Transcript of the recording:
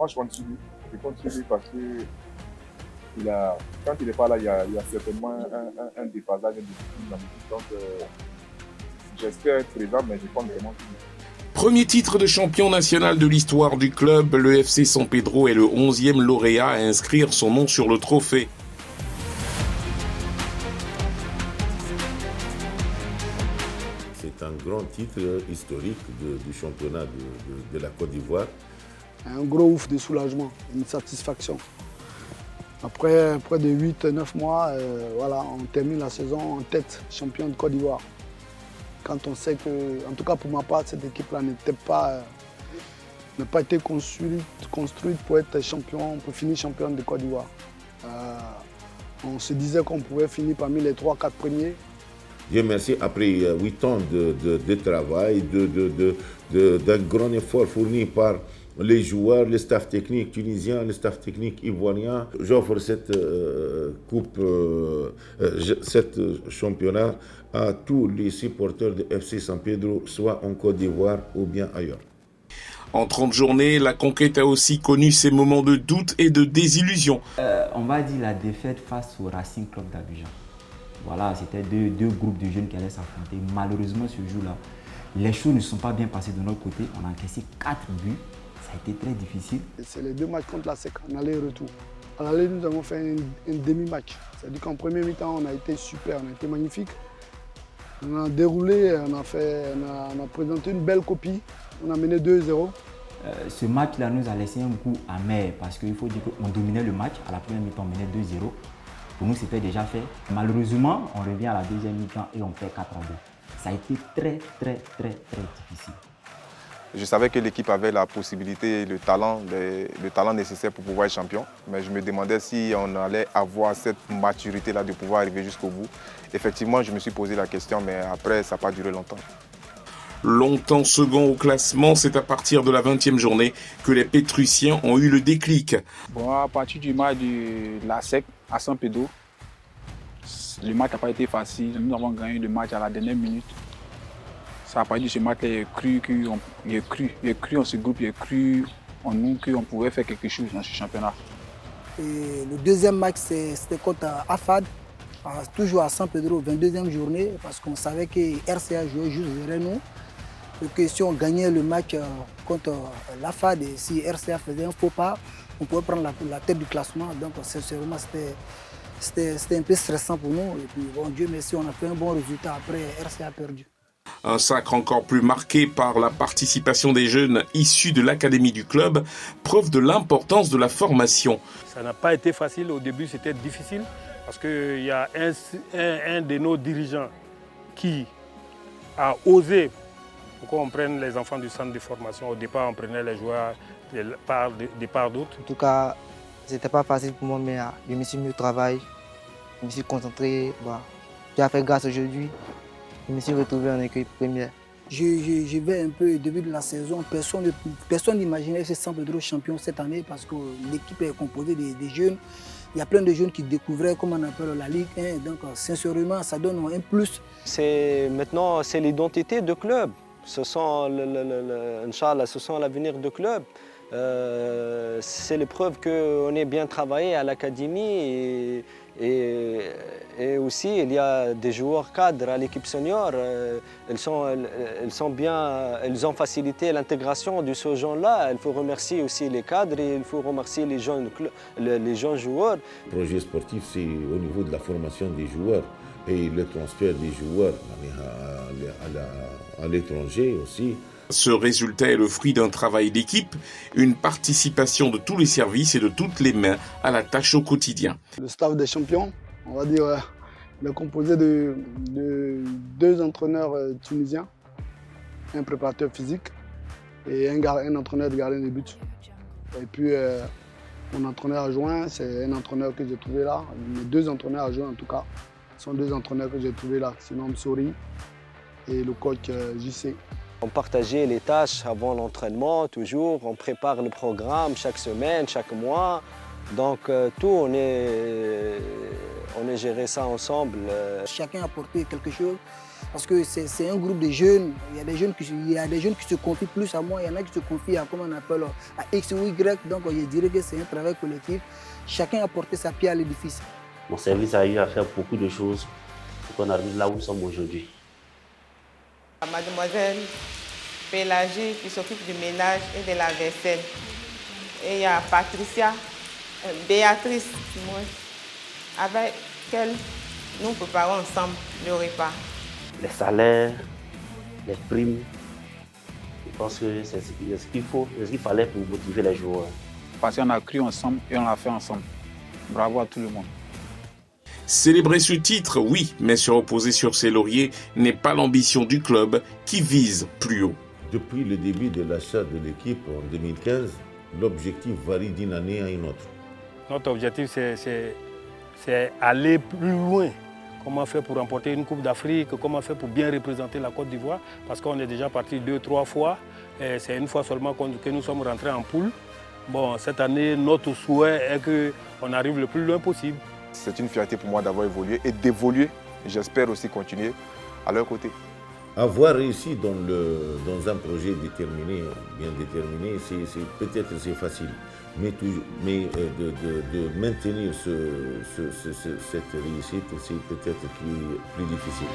Moi, je continue. Je continue parce que quand il n'est pas là, il y a certainement un déphasage, un déficit dans l'équipe. Donc, j'espère être présent, mais je compte vraiment sur lui. Premier titre de champion national de l'histoire du club, le FC San Pedro est le 11e lauréat à inscrire son nom sur le trophée. C'est un grand titre historique du championnat de la Côte d'Ivoire. Un gros ouf de soulagement, une satisfaction. Après près de 8-9 mois, voilà, on termine la saison en tête, champion de Côte d'Ivoire. Quand on sait que, en tout cas pour ma part, cette équipe-là n'a pas été construite pour être champion, pour finir champion de Côte d'Ivoire. On se disait qu'on pouvait finir parmi les 3-4 premiers. Dieu merci, après 8 ans de travail, d'un grand effort fourni par les joueurs, le staff technique tunisien, le staff technique ivoirien, j'offre cette cette championnat à tous les supporters de FC San Pedro, soit en Côte d'Ivoire ou bien ailleurs. En 30 journées, la conquête a aussi connu ses moments de doute et de désillusion. On va dire la défaite face au Racing Club d'Abidjan. Voilà, c'était deux groupes de jeunes qui allaient s'affronter. Malheureusement, ce jour-là, les choses ne sont pas bien passées de notre côté. On a encaissé 4 buts. Ça a été très difficile. C'est les 2 matchs contre la SEC, en aller et retour. À l'aller, nous avons fait un demi-match. C'est-à-dire qu'en premier mi-temps, on a été super, on a été magnifique. On a déroulé, on a présenté une belle copie. On a mené 2-0. Ce match-là nous a laissé un goût amer parce qu'il faut dire qu'on dominait le match. À la première mi-temps, on menait 2-0. Pour nous, c'était déjà fait. Malheureusement, on revient à la deuxième mi-temps et on fait 4-2. Ça a été très difficile. Je savais que l'équipe avait la possibilité, le talent nécessaire pour pouvoir être champion. Mais je me demandais si on allait avoir cette maturité-là de pouvoir arriver jusqu'au bout. Effectivement, je me suis posé la question, mais après, ça n'a pas duré longtemps. Longtemps second au classement, c'est à partir de la 20e journée que les Pétrusiens ont eu le déclic. Bon, à partir du match de la SEC à San Pedro, le match n'a pas été facile. Nous avons gagné le match à la dernière minute. Ça a partir de ce match-là, il a cru en ce groupe, il a cru en nous qu'on pouvait faire quelque chose dans ce championnat. Et le deuxième match, c'était contre AFAD, toujours à San Pedro, 22e journée, parce qu'on savait que RCA jouait juste derrière nous. Et que si on gagnait le match contre l'AFAD et si RCA faisait un faux pas, on pouvait prendre la tête du classement. Donc sincèrement, c'était un peu stressant pour nous. Et puis bon, Dieu merci, on a fait un bon résultat. Après, RCA a perdu. Un sacre encore plus marqué par la participation des jeunes issus de l'académie du club, preuve de l'importance de la formation. Ça n'a pas été facile, au début c'était difficile parce qu'il y a un de nos dirigeants qui a osé qu'on prenne les enfants du centre de formation. Au départ on prenait les joueurs de part d'autres. En tout cas, c'était pas facile pour moi, mais je me suis mis au travail, je me suis concentré. J'ai fait grâce aujourd'hui. Je me suis retrouvé en équipe première. Je vais un peu au début de la saison. Personne n'imaginait ce San Pedro champion cette année parce que l'équipe est composée des jeunes. Il y a plein de jeunes qui découvraient comment on appelle la Ligue 1. Donc sincèrement, ça donne un plus. Maintenant, c'est l'identité du club. Ce sont l'avenir du club. C'est la preuve qu'on est bien travaillé à l'académie et aussi il y a des joueurs cadres à l'équipe senior. Ils ont facilité l'intégration de ce genre-là. Il faut remercier aussi les cadres et il faut remercier les jeunes joueurs. Le projet sportif, c'est au niveau de la formation des joueurs et le transfert des joueurs à l'étranger aussi. Ce résultat est le fruit d'un travail d'équipe, une participation de tous les services et de toutes les mains à la tâche au quotidien. Le staff des champions, on va dire, est composé de 2 entraîneurs tunisiens, un préparateur physique et un entraîneur de gardien de but. Et puis mon entraîneur adjoint, c'est un entraîneur que j'ai trouvé là. Mes 2 entraîneurs adjoints en tout cas, sont 2 entraîneurs que j'ai trouvés là, sinon Msori et le coach JC. On partageait les tâches avant l'entraînement, toujours. On prépare le programme chaque semaine, chaque mois. Donc on est a géré ça ensemble. Chacun a apporté quelque chose parce que c'est un groupe de jeunes. Il y a des jeunes qui se confient plus à moi, il y en a qui se confient à, comment on appelle, à X ou Y. Donc je dirais que c'est un travail collectif. Chacun a apporté sa pierre à l'édifice. Mon service a eu à faire beaucoup de choses pour qu'on arrive là où nous sommes aujourd'hui. Mademoiselle Pélagie qui s'occupe du ménage et de la vaisselle. Et il y a Patricia, Béatrice, moi, avec elle, nous préparons ensemble le repas. Les salaires, les primes, je pense que c'est ce qu'il fallait pour motiver les joueurs. Parce qu'on a cru ensemble et on l'a fait ensemble. Bravo à tout le monde. Célébrer ce titre, oui, mais se reposer sur ses lauriers n'est pas l'ambition du club qui vise plus haut. Depuis le début de l'achat de l'équipe en 2015, l'objectif varie d'une année à une autre. Notre objectif, c'est aller plus loin. Comment faire pour remporter une Coupe d'Afrique, comment faire pour bien représenter la Côte d'Ivoire, parce qu'on est déjà parti 2-3 fois. C'est une fois seulement que nous sommes rentrés en poule. Bon, cette année, notre souhait est qu'on arrive le plus loin possible. C'est une fierté pour moi d'avoir évolué et d'évoluer. J'espère aussi continuer à leur côté. Avoir réussi dans un projet déterminé, bien déterminé, peut-être c'est facile. Mais de maintenir cette réussite, c'est peut-être plus difficile.